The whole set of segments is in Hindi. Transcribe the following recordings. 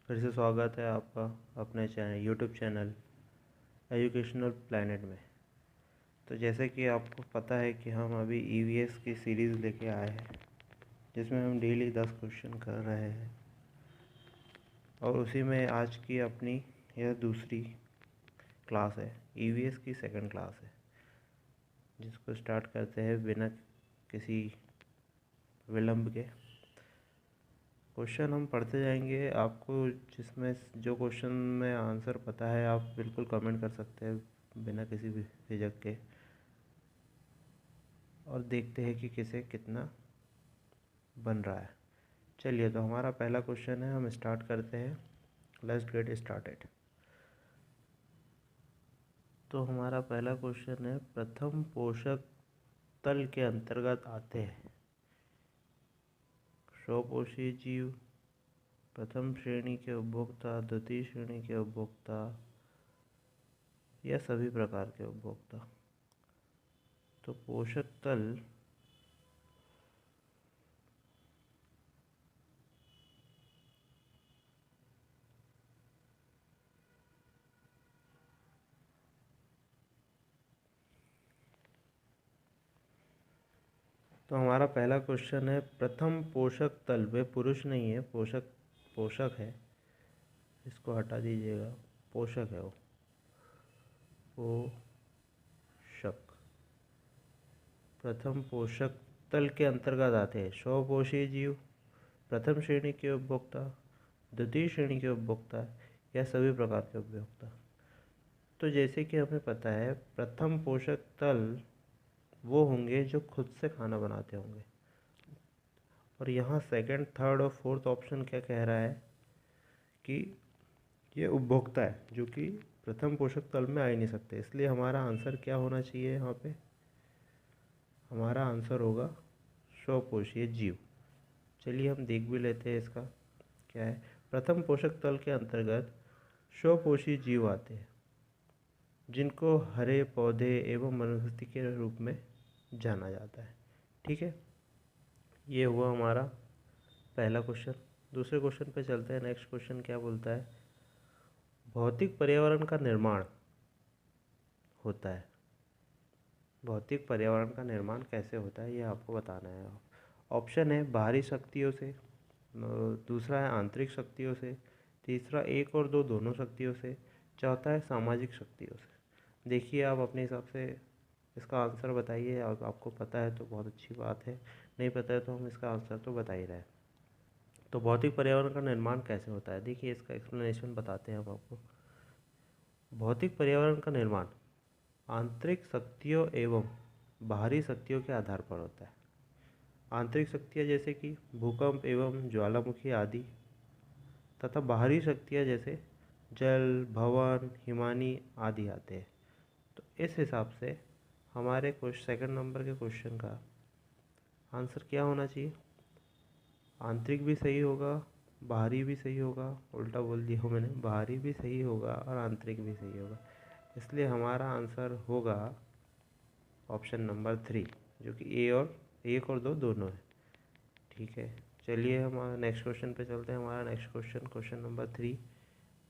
फिर से स्वागत है आपका अपने यूट्यूब चैनल एजुकेशनल प्लैनेट में। तो जैसे कि आपको पता है कि हम अभी ईवीएस की सीरीज़ लेके आए हैं, जिसमें हम डेली 10 क्वेश्चन कर रहे हैं और उसी में आज की अपनी यह दूसरी क्लास है। ईवीएस की सेकंड क्लास है, जिसको स्टार्ट करते हैं बिना किसी विलंब के। क्वेश्चन हम पढ़ते जाएंगे। आपको जिसमें जो क्वेश्चन में आंसर पता है आप बिल्कुल कमेंट कर सकते हैं बिना किसी भी झिझक के, और देखते हैं कि किसे कितना बन रहा है। चलिए, तो हमारा पहला क्वेश्चन है, हम स्टार्ट करते हैं। Let's get started. तो हमारा पहला क्वेश्चन है, प्रथम पोषक तल के अंतर्गत आते हैं स्वपोषी जीव, प्रथम श्रेणी के उपभोक्ता, द्वितीय श्रेणी के उपभोक्ता या सभी प्रकार के उपभोक्ता। तो पोषक तल तो हमारा पहला क्वेश्चन है, प्रथम पोषक तल, वे पुरुष नहीं है, पोषक है, इसको हटा दीजिएगा, पोषक है वो, पोषक। प्रथम पोषक तल के अंतर्गत आते हैं स्वपोषी जीव, प्रथम श्रेणी के उपभोक्ता, द्वितीय श्रेणी के उपभोक्ता या सभी प्रकार के उपभोक्ता। तो जैसे कि हमें पता है, प्रथम पोषक तल वो होंगे जो खुद से खाना बनाते होंगे, और यहाँ सेकंड, थर्ड और फोर्थ ऑप्शन क्या कह रहा है कि ये उपभोक्ता है, जो कि प्रथम पोषक तल में आ ही नहीं सकते। इसलिए हमारा आंसर क्या होना चाहिए यहाँ पे? हमारा आंसर होगा स्वपोषीय जीव। चलिए हम देख भी लेते हैं इसका क्या है। प्रथम पोषक तल के अंतर्गत स्वपोषी जीव आते हैं, जिनको हरे पौधे एवं वनस्पति के रूप में जाना जाता है। ठीक है, ये हुआ हमारा पहला क्वेश्चन। दूसरे क्वेश्चन पे चलते हैं। नेक्स्ट क्वेश्चन क्या बोलता है? भौतिक पर्यावरण का निर्माण होता है। भौतिक पर्यावरण का निर्माण कैसे होता है, ये आपको बताना है। ऑप्शन है बाहरी शक्तियों से, दूसरा है आंतरिक शक्तियों से, तीसरा एक और दो दोनों शक्तियों से, चौथा है सामाजिक शक्तियों से। देखिए, आप अपने हिसाब से इसका आंसर बताइए। आपको पता है तो बहुत अच्छी बात है, नहीं पता है तो हम इसका आंसर तो बता ही रहे हैं। तो भौतिक पर्यावरण का निर्माण कैसे होता है, देखिए इसका एक्सप्लेनेशन बताते हैं हम आपको। भौतिक पर्यावरण का निर्माण आंतरिक शक्तियों एवं बाहरी शक्तियों के आधार पर होता है। आंतरिक शक्तियाँ जैसे कि भूकंप एवं ज्वालामुखी आदि, तथा बाहरी शक्तियाँ जैसे जल, भवन, हिमानी आदि आते हैं। तो इस हिसाब से हमारे सेकंड नंबर के क्वेश्चन का आंसर क्या होना चाहिए? आंतरिक भी सही होगा, बाहरी भी सही होगा, उल्टा बोल दिया हूँ मैंने, बाहरी भी सही होगा और आंतरिक भी सही होगा। इसलिए हमारा आंसर होगा ऑप्शन नंबर 3, जो कि एक और दो दोनों है। ठीक है, चलिए हम नेक्स्ट क्वेश्चन पे चलते हैं। हमारा नेक्स्ट क्वेश्चन नंबर 3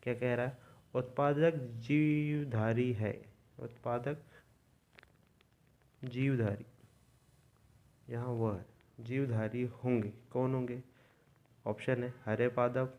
क्या कह रहा है? उत्पादक जीवधारी है। उत्पादक जीवधारी, यहाँ वह है, जीवधारी होंगे, कौन होंगे? ऑप्शन है हरे पादप,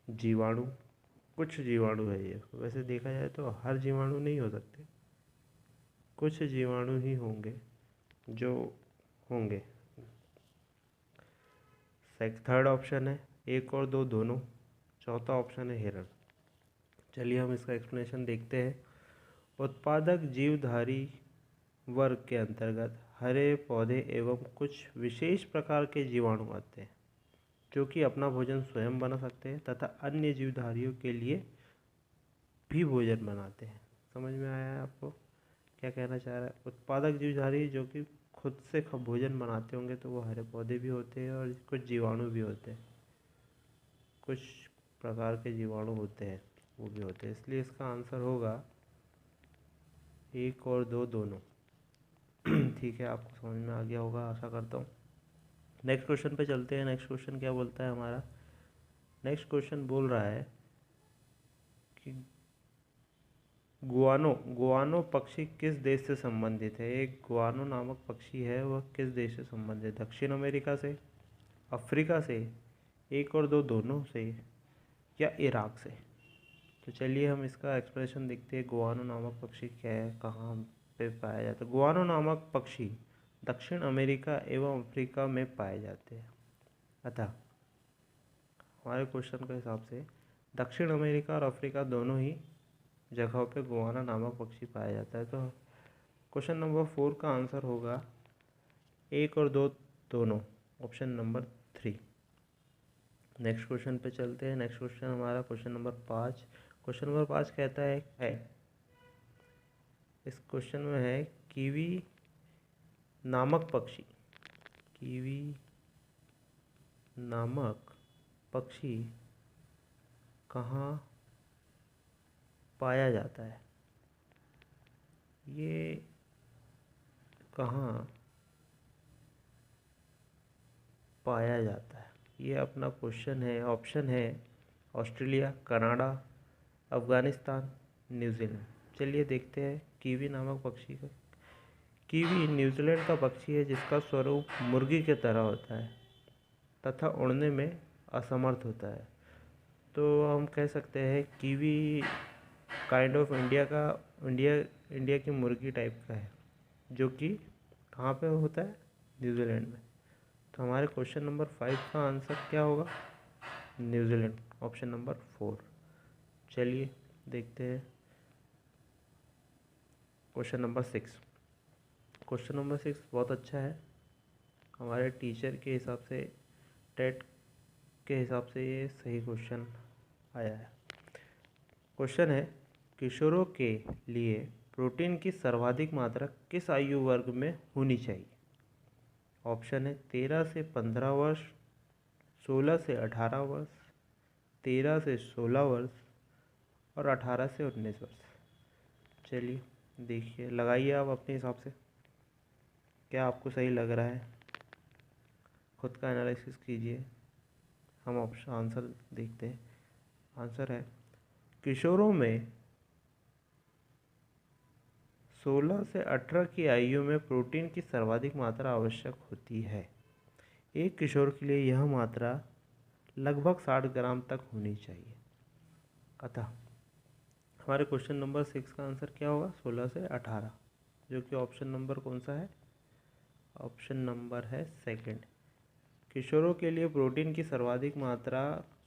जीवाणु, कुछ जीवाणु है ये। वैसे देखा जाए तो हर जीवाणु नहीं हो सकते, कुछ जीवाणु ही होंगे जो होंगे। थर्ड ऑप्शन है एक और दो दोनों, चौथा ऑप्शन है हिरण। चलिए हम इसका एक्सप्लेनेशन देखते हैं। उत्पादक जीवधारी वर्ग के अंतर्गत हरे पौधे एवं कुछ विशेष प्रकार के जीवाणु आते हैं, जो कि अपना भोजन स्वयं बना सकते हैं तथा अन्य जीवधारियों के लिए भी भोजन बनाते हैं। समझ में आया है आपको क्या कहना चाह रहा है? उत्पादक जीवधारी जो कि खुद से भोजन बनाते होंगे, तो वो हरे पौधे भी होते हैं और कुछ जीवाणु भी होते हैं, कुछ प्रकार के जीवाणु होते हैं, वो भी होते हैं। इसलिए इसका आंसर होगा एक और दो दोनों। ठीक है, आपको समझ में आ गया होगा, आशा करता हूँ। नेक्स्ट क्वेश्चन पे चलते हैं। नेक्स्ट क्वेश्चन क्या बोलता है हमारा? नेक्स्ट क्वेश्चन बोल रहा है कि गुआनो पक्षी किस देश से संबंधित है। एक गुआनो नामक पक्षी है, वह किस देश से संबंधित है। दक्षिण अमेरिका से, अफ्रीका से, एक और दो दोनों से, या इराक से। तो चलिए हम इसका एक्सप्रेशन देखते हैं। गुआनो नामक पक्षी क्या है, कहाँ पे पाया जाता है। गुआनो नामक पक्षी दक्षिण अमेरिका एवं अफ्रीका में पाए जाते हैं। अतः हमारे क्वेश्चन के हिसाब से दक्षिण अमेरिका और अफ्रीका दोनों ही जगहों पे गुआना नामक पक्षी पाया जाता है। तो क्वेश्चन नंबर 4 का आंसर होगा 1 और 2 दोनों, ऑप्शन नंबर 3। नेक्स्ट क्वेश्चन पे चलते हैं। नेक्स्ट क्वेश्चन हमारा क्वेश्चन नंबर 5। क्वेश्चन नंबर 5 कहता है इस क्वेश्चन में है कीवी नामक पक्षी, कीवी नामक पक्षी कहाँ पाया जाता है। ये कहाँ पाया जाता है, ये अपना क्वेश्चन है। ऑप्शन है ऑस्ट्रेलिया, कनाडा, अफ़गानिस्तान, न्यूजीलैंड। चलिए देखते हैं कीवी नामक पक्षी का। कीवी न्यूजीलैंड का पक्षी है जिसका स्वरूप मुर्गी के तरह होता है तथा उड़ने में असमर्थ होता है। तो हम कह सकते हैं कीवी काइंड ऑफ इंडिया की मुर्गी टाइप का है, जो कि कहाँ पे होता है, न्यूजीलैंड में। तो हमारे क्वेश्चन नंबर 5 का आंसर क्या होगा, न्यूजीलैंड, ऑप्शन नंबर 4। चलिए देखते हैं क्वेश्चन नंबर 6। क्वेश्चन नंबर 6 बहुत अच्छा है। हमारे टीचर के हिसाब से, टेट के हिसाब से ये सही क्वेश्चन आया है। क्वेश्चन है किशोरों के लिए प्रोटीन की सर्वाधिक मात्रा किस आयु वर्ग में होनी चाहिए। ऑप्शन है 13 से 15 वर्ष, 16 से 18 वर्ष, 13 से 16 वर्ष और 18 से 19 वर्ष। चलिए देखिए, लगाइए आप अपने हिसाब से, क्या आपको सही लग रहा है, खुद का एनालिसिस कीजिए। हम ऑप्शन आंसर देखते हैं। आंसर है किशोरों में 16 से 18 की आयु में प्रोटीन की सर्वाधिक मात्रा आवश्यक होती है। एक किशोर के लिए यह मात्रा लगभग 60 ग्राम तक होनी चाहिए। अतः हमारे क्वेश्चन नंबर 6 का आंसर क्या होगा, 16 से 18, जो कि ऑप्शन नंबर कौन सा है, ऑप्शन नंबर है सेकंड। किशोरों के लिए प्रोटीन की सर्वाधिक मात्रा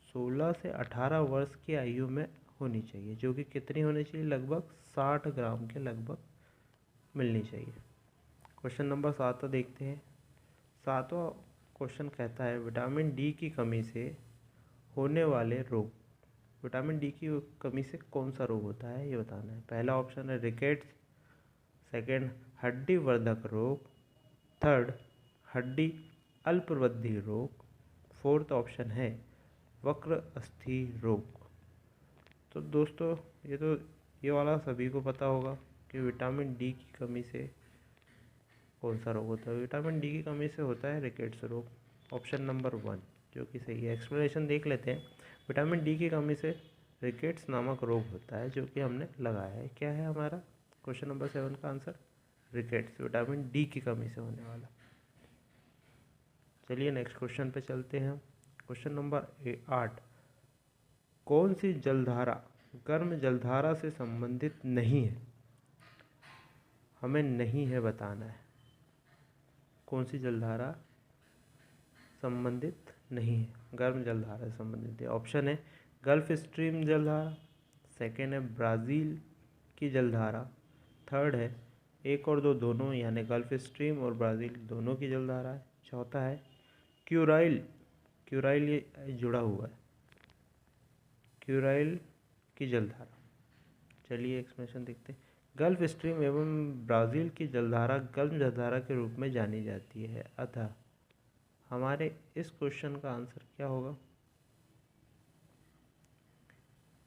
16 से 18 वर्ष की आयु में होनी चाहिए, जो कि कितनी होनी चाहिए, लगभग 60 ग्राम के लगभग मिलनी चाहिए। क्वेश्चन नंबर 7 देखते हैं। 7वां क्वेश्चन कहता है विटामिन डी की कमी से होने वाले रोग। विटामिन डी की कमी से कौन सा रोग होता है, ये बताना है। पहला ऑप्शन है रिकेट्स, सेकंड हड्डी वर्धक रोग, थर्ड हड्डी अल्पवृद्धि रोग, फोर्थ ऑप्शन है वक्र अस्थि रोग। तो दोस्तों ये वाला सभी को पता होगा कि विटामिन डी की कमी से कौन सा रोग होता है। विटामिन डी की कमी से होता है रिकेट्स रोग, ऑप्शन नंबर 1, जो कि सही है। एक्सप्लेनेशन देख लेते हैं। विटामिन डी की कमी से रिकेट्स नामक रोग होता है, जो कि हमने लगाया है। क्या है हमारा क्वेश्चन नंबर 7 का आंसर, रिकेट्स, विटामिन डी की कमी से होने वाला। चलिए नेक्स्ट क्वेश्चन पे चलते हैं। क्वेश्चन नंबर 8, कौन सी जलधारा गर्म जलधारा से संबंधित नहीं है। हमें नहीं है बताना है, कौन सी जलधारा संबंधित नहीं है, गर्म जलधारा से संबंधित है। ऑप्शन है गल्फ स्ट्रीम जलधारा, सेकेंड है ब्राज़ील की जलधारा, थर्ड है 1 और 2 दोनों, यानी गल्फ स्ट्रीम और ब्राज़ील दोनों की जलधारा है, चौथा है क्यूराइल ये जुड़ा हुआ है, क्यूराइल की जलधारा। चलिए एक्सप्लेनेशन देखते हैं। गल्फ स्ट्रीम एवं ब्राज़ील की जलधारा गर्म जलधारा के रूप में जानी जाती है। अतः हमारे इस क्वेश्चन का आंसर क्या होगा,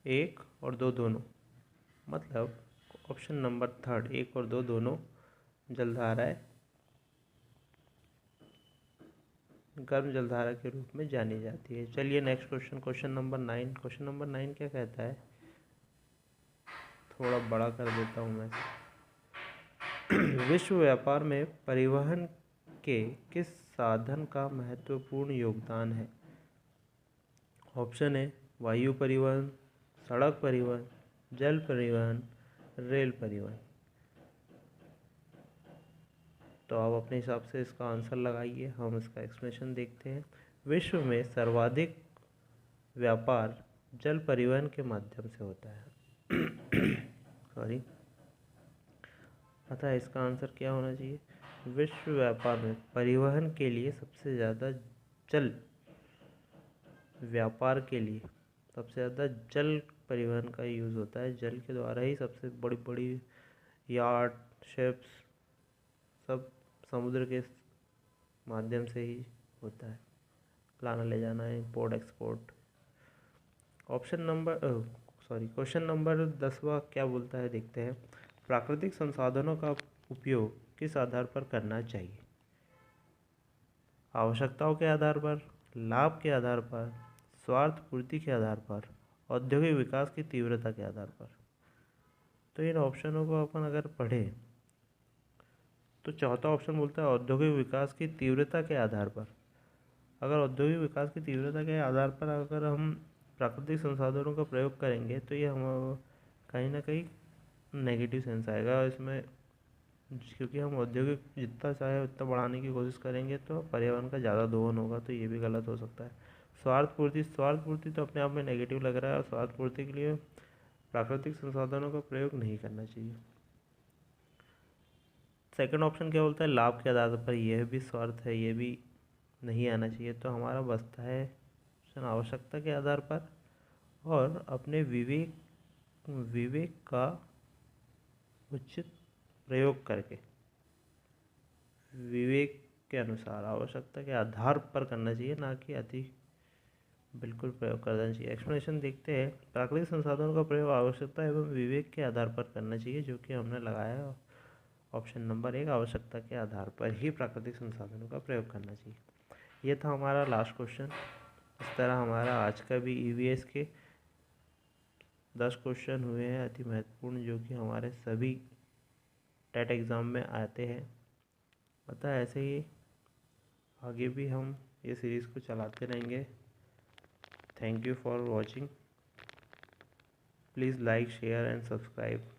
1 और 2 दोनों, मतलब ऑप्शन नंबर 3, 1 और 2 दोनों जलधाराएं गर्म जलधारा के रूप में जानी जाती है। चलिए next question, question number 9। Question number 9 क्या कहता है, थोड़ा बड़ा कर देता हूँ मैं। विश्व व्यापार में परिवहन के किस साधन का महत्वपूर्ण योगदान है? ऑप्शन है वायु परिवहन, सड़क परिवहन, जल परिवहन, रेल परिवहन। तो आप अपने हिसाब से इसका आंसर लगाइए, हम इसका एक्सप्लेनेशन देखते हैं। विश्व में सर्वाधिक व्यापार जल परिवहन के माध्यम से होता है। सॉरी, अतः इसका आंसर क्या होना चाहिए? विश्व व्यापार में परिवहन के लिए सबसे ज़्यादा जल व्यापार के लिए सबसे ज़्यादा जल परिवहन का यूज़ होता है। जल के द्वारा ही सबसे बड़ी बड़ी यार्ड, शिप्स सब समुद्र के माध्यम से ही होता है, लाना ले जाना, इम्पोर्ट एक्सपोर्ट। क्वेश्चन नंबर 10वां क्या बोलता है, देखते हैं। प्राकृतिक संसाधनों का उपयोग किस आधार पर करना चाहिए? आवश्यकताओं के आधार पर, लाभ के आधार पर, स्वार्थ पूर्ति के आधार पर, औद्योगिक विकास की तीव्रता के आधार पर। तो इन ऑप्शनों को अपन अगर पढ़ें तो चौथा ऑप्शन बोलता है औद्योगिक विकास की तीव्रता के आधार पर। अगर औद्योगिक विकास की तीव्रता के आधार पर अगर हम प्राकृतिक संसाधनों का प्रयोग करेंगे तो ये हम कहीं ना कहीं नेगेटिव सेंस आएगा इसमें, क्योंकि हम औद्योगिक जितना चाहे उतना बढ़ाने की कोशिश करेंगे तो पर्यावरण का ज़्यादा दोहन होगा, तो ये भी गलत हो सकता है। स्वार्थ पूर्ति तो अपने आप में नेगेटिव लग रहा है, और स्वार्थ पूर्ति के लिए प्राकृतिक संसाधनों का प्रयोग नहीं करना चाहिए। सेकंड ऑप्शन क्या बोलता है, लाभ के आधार पर, यह भी स्वार्थ है, ये भी नहीं आना चाहिए। तो हमारा बचता है ऑप्शन आवश्यकता के आधार पर और अपने विवेक का उचित प्रयोग करके, विवेक के अनुसार आवश्यकता के आधार पर करना चाहिए, ना कि अति बिल्कुल प्रयोग करना चाहिए। एक्सप्लेनेशन देखते हैं। प्राकृतिक संसाधनों का प्रयोग आवश्यकता एवं विवेक के आधार पर करना चाहिए, जो कि हमने लगाया ऑप्शन नंबर 1, आवश्यकता के आधार पर ही प्राकृतिक संसाधनों का प्रयोग करना चाहिए। ये था हमारा लास्ट क्वेश्चन। इस तरह हमारा आज का भी ईवीएस के 10 क्वेश्चन हुए हैं अति महत्वपूर्ण, जो कि हमारे सभी टेट एग्ज़ाम में आते हैं। पता है, ऐसे ही आगे भी हम ये सीरीज़ को चलाते रहेंगे। Thank you for watching. Please like, share and subscribe.